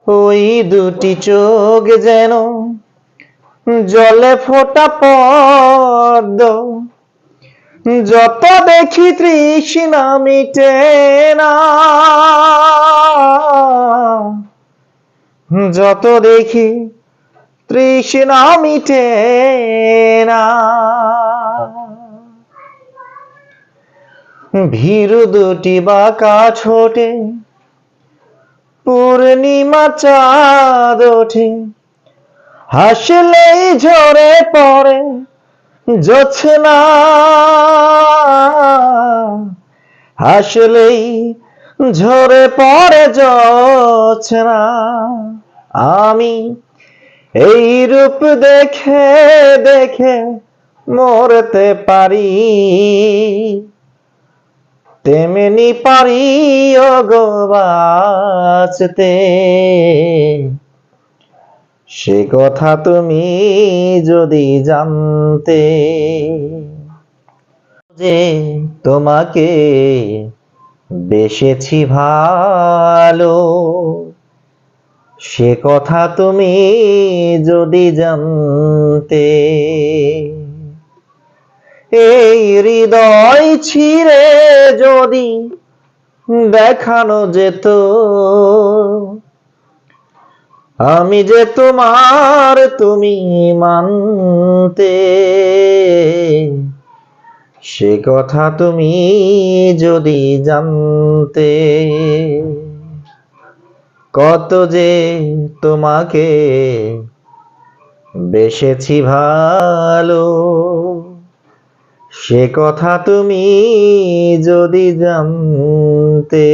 ওই দুটি চোখ যেন জলে ফোটা পদ্ম, যত দেখি তৃষ্ণা মিটে না, যত দেখি তৃষ্ণা মিটে না। ভীরু দুটি বাঁকা ঠোঁটে পূর্ণিমা চাঁদ ওঠে, হাসলেই ঝরে পড়ে জোছনা, হাসলেই ঝরে পড়ে জোছনা। আমি এই রূপ দেখে দেখে মরতে পারি, তেমনি পারি ওগো বাঁচতে। সে কথা তুমি যদি জানতে, যে তোমাকে বেসেছি ভালো, সে কথা তুমি যদি জানতে। এই হৃদয় ছিঁড়ে যদি দেখানো যেত, আমি যে তোমার তুমি মানতে, সে কথা তুমি যদি জানতে। কত যে তোমাকে বেসেছি ভালো, সে কথা তুমি যদি জানতে।